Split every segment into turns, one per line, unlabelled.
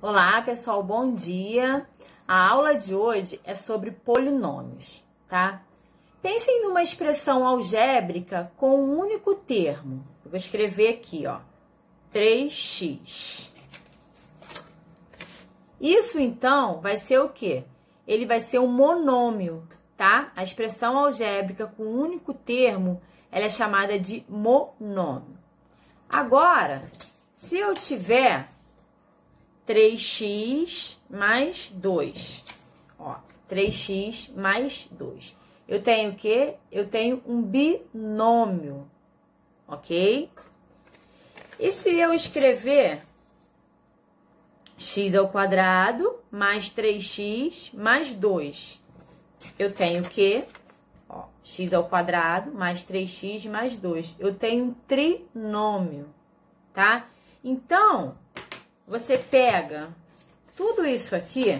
Olá, pessoal, bom dia. A aula de hoje é sobre polinômios, tá? Pensem numa expressão algébrica com um único termo. Eu vou escrever aqui, ó, 3x. Isso, então, vai ser o quê? Ele vai ser um monômio, tá? A expressão algébrica com um único termo, ela é chamada de monômio. Agora, se eu tiver 3x mais 2. Ó, 3x mais 2. Eu tenho o quê? Eu tenho um binômio, ok? E se eu escrever x ao quadrado mais 3x mais 2? Eu tenho o quê? Ó, x ao quadrado mais 3x mais 2. Eu tenho um trinômio, tá? Então, você pega tudo isso aqui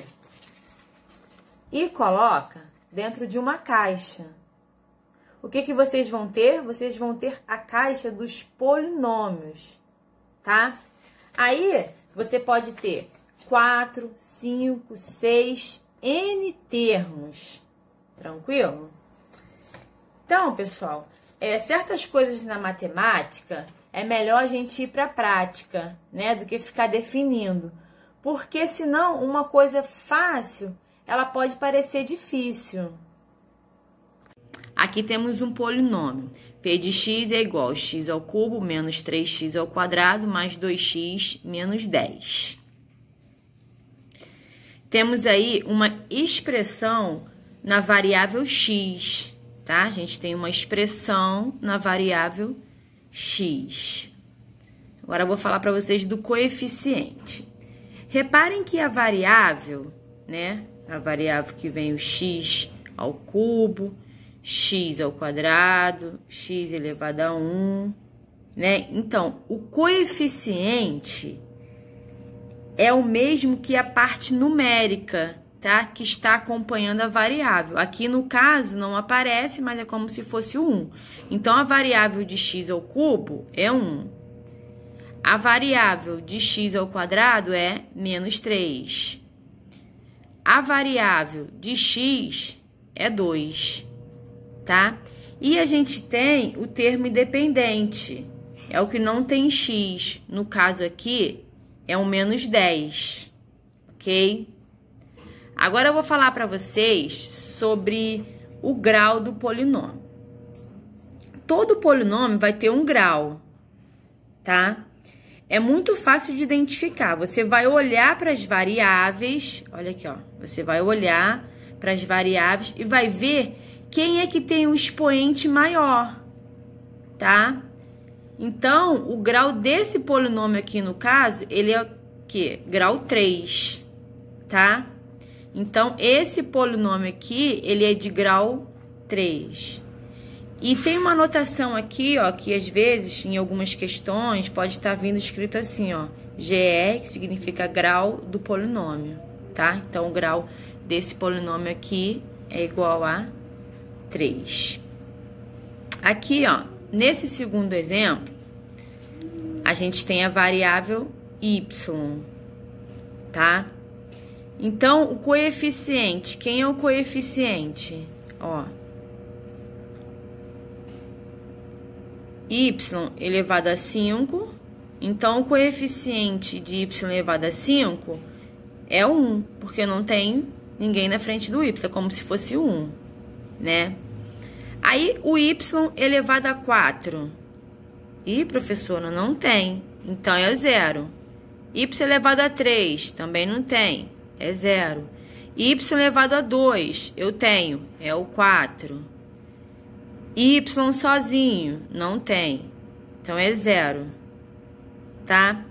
e coloca dentro de uma caixa. O que vocês vão ter? Vocês vão ter a caixa dos polinômios, tá? Aí, você pode ter 4, 5, 6, N termos. Tranquilo? Então, pessoal, certas coisas na matemática é melhor a gente ir para a prática, né, do que ficar definindo. Porque senão uma coisa fácil, ela pode parecer difícil. Aqui temos um polinômio. P de x é igual a x ao cubo menos 3x ao quadrado mais 2x menos 10. Temos aí uma expressão na variável x, tá? A gente tem uma expressão na variável x. Agora eu vou falar para vocês do coeficiente. Reparem que a variável, né? A variável que vem o x ao cubo, x ao quadrado, x elevado a 1, né? Então, o coeficiente é o mesmo que a parte numérica, tá? Que está acompanhando a variável. Aqui, no caso, não aparece, mas é como se fosse o 1. Então, a variável de x ao cubo é 1. A variável de x ao quadrado é menos 3. A variável de x é 2, tá? E a gente tem o termo independente. É o que não tem x. No caso aqui, é um menos 10, ok? Agora eu vou falar para vocês sobre o grau do polinômio. Todo polinômio vai ter um grau, tá? É muito fácil de identificar. Você vai olhar para as variáveis, olha aqui, ó. Você vai olhar para as variáveis e vai ver quem é que tem um expoente maior, tá? Então, o grau desse polinômio aqui, no caso, ele é o quê? Grau 3, tá? Então, esse polinômio aqui, ele é de grau 3. E tem uma anotação aqui, ó, que às vezes, em algumas questões, pode estar vindo escrito assim, ó, GR, que significa grau do polinômio, tá? Então, o grau desse polinômio aqui é igual a 3. Aqui, ó, nesse segundo exemplo, a gente tem a variável y, tá? Então, o coeficiente, quem é o coeficiente? Ó, y elevado a 5, então o coeficiente de y elevado a 5 é 1, porque não tem ninguém na frente do y, é como se fosse 1, né? Aí, o y elevado a 4. Ih, professora, não tem, então é 0. Y elevado a 3, também não tem, é 0. Y elevado a 2, eu tenho, é o 4. Y sozinho, não tem, então é 0, tá?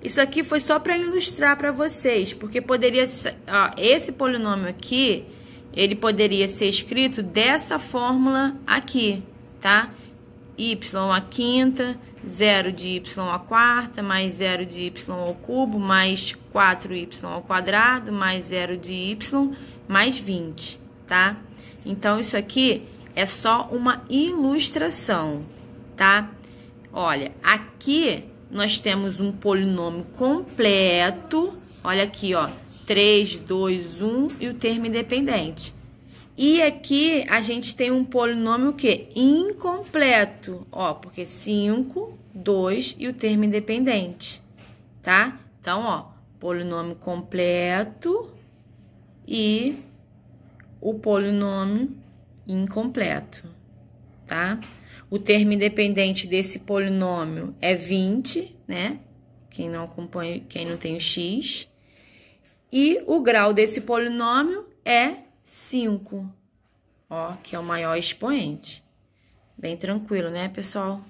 Isso aqui foi só para ilustrar para vocês, porque poderia ser, ó, esse polinômio aqui, ele poderia ser escrito dessa fórmula aqui, tá? Y à quinta, 0 de y à quarta, mais 0 de y ao cubo, mais 4y ao quadrado, mais 0 de y, mais 20, tá? Então, isso aqui é só uma ilustração, tá? Olha, aqui nós temos um polinômio completo, Olha aqui, ó. 3, 2, 1 e o termo independente. E aqui a gente tem um polinômio o quê? Incompleto. Ó, porque 5, 2 e o termo independente, tá? Então, ó, polinômio completo e o polinômio incompleto, tá? O termo independente desse polinômio é 20, né? Quem não tem o x. E o grau desse polinômio é 5, ó, que é o maior expoente. Bem tranquilo, né, pessoal?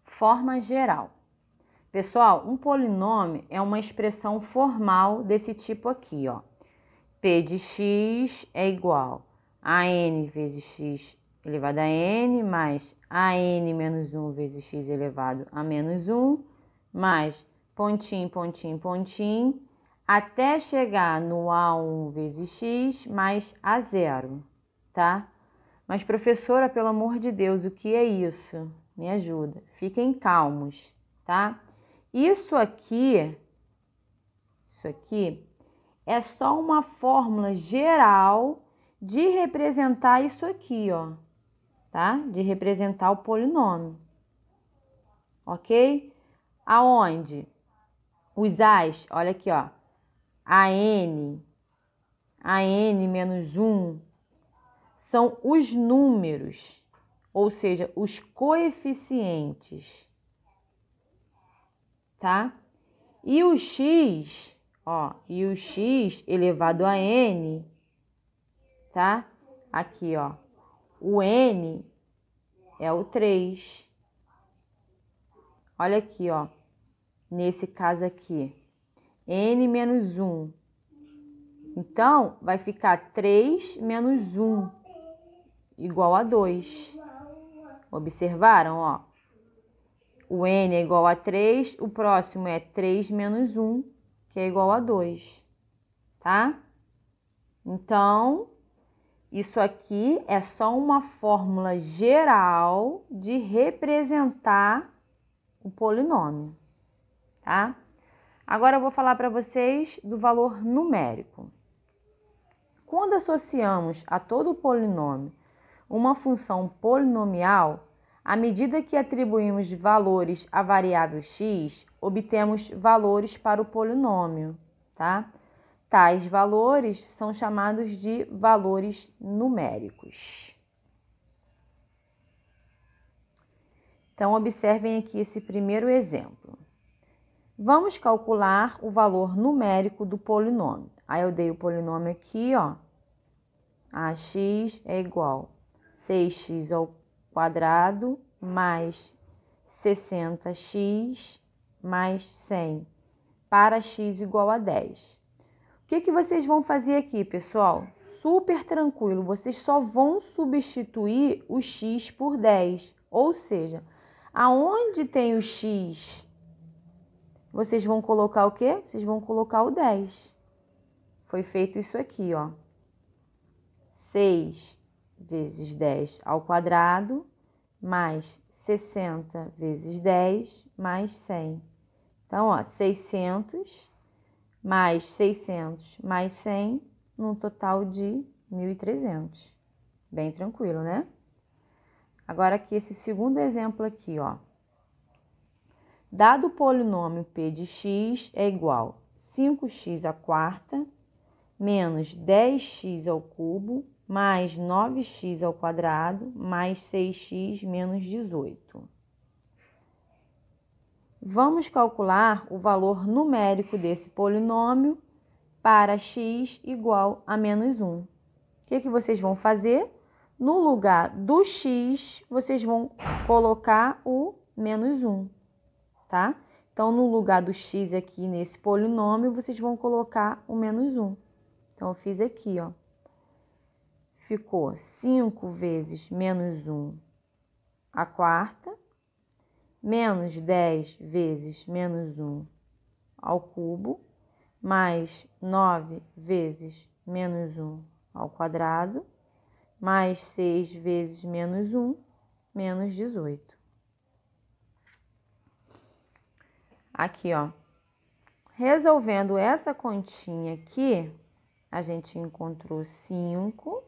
Forma geral. Pessoal, um polinômio é uma expressão formal desse tipo aqui, ó. P de x é igual a n vezes x elevado a n, mais a n menos 1 vezes x elevado a menos 1, mais pontinho, pontinho, pontinho, até chegar no A1 vezes x mais A0, tá? Mas, professora, pelo amor de Deus, o que é isso? Me ajuda. Fiquem calmos, tá? Isso aqui é só uma fórmula geral de representar isso aqui, ó, tá? De representar o polinômio, ok? Aonde? Os A's, olha aqui, ó, a n menos 1 são os números, ou seja, os coeficientes, tá? E o x, ó, e o x elevado a n, tá? Aqui, ó, o n é o 3. Olha aqui, ó, nesse caso aqui, n menos 1. Então, vai ficar 3 menos 1 igual a 2. Observaram, ó? O n é igual a 3, o próximo é 3 menos 1, que é igual a 2, tá? Então, isso aqui é só uma fórmula geral de representar o polinômio, tá? Agora eu vou falar para vocês do valor numérico. Quando associamos a todo polinômio uma função polinomial, à medida que atribuímos valores à variável x, obtemos valores para o polinômio, tá? Tais valores são chamados de valores numéricos. Então, observem aqui esse primeiro exemplo. Vamos calcular o valor numérico do polinômio. Aí eu dei o polinômio aqui, ó. Ax é igual a 6x ao quadrado mais 60x mais 100 para x igual a 10. O que vocês vão fazer aqui, pessoal? Super tranquilo, vocês só vão substituir o x por 10. Ou seja, aonde tem o x, vocês vão colocar o quê? Vocês vão colocar o 10. Foi feito isso aqui, ó. 6 vezes 10 ao quadrado, mais 60 vezes 10, mais 100. Então, ó, 600 mais 600 mais 100, num total de 1.300. Bem tranquilo, né? Agora aqui, esse segundo exemplo aqui, ó. Dado o polinômio p de x é igual a 5x à quarta, menos 10x ao cubo, mais 9x ao quadrado, mais 6x menos 18. Vamos calcular o valor numérico desse polinômio para x igual a menos 1. O que vocês vão fazer? No lugar do x, vocês vão colocar o menos 1, tá? Então, no lugar do x aqui nesse polinômio, vocês vão colocar o menos 1. Então, eu fiz aqui, ó. Ficou 5 vezes menos 1 à quarta, menos 10 vezes menos 1 ao cubo, mais 9 vezes menos 1 ao quadrado, mais 6 vezes menos 1, menos 18. Aqui, ó. Resolvendo essa continha aqui, a gente encontrou 5.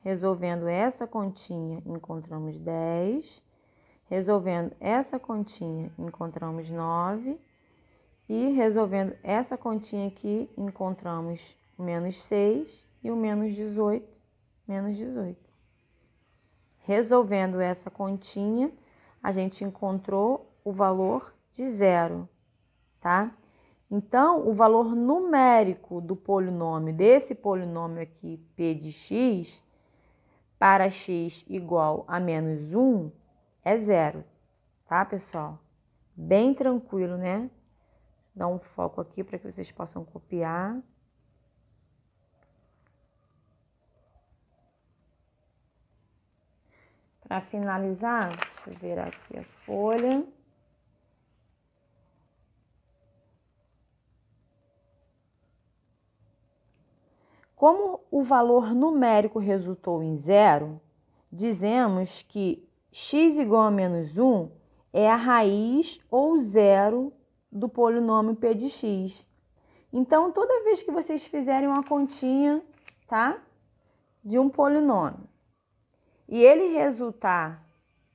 Resolvendo essa continha, encontramos 10. Resolvendo essa continha, encontramos 9. E resolvendo essa continha aqui, encontramos o menos 6 e o menos 18, menos 18. Resolvendo essa continha, a gente encontrou o valor de 0, tá? Então, o valor numérico do polinômio, desse polinômio aqui, p de x, para x igual a menos 1, é 0, tá, pessoal? Bem tranquilo, né? Dá um foco aqui para que vocês possam copiar. Para finalizar, deixa eu virar aqui a folha. Como o valor numérico resultou em 0, dizemos que x igual a menos 1 é a raiz ou zero do polinômio p de x. Então, toda vez que vocês fizerem uma continha, tá? De um polinômio, e ele resultar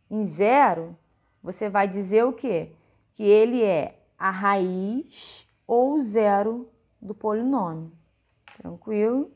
em 0, você vai dizer o quê? Que ele é a raiz ou zero do polinômio. Tranquilo?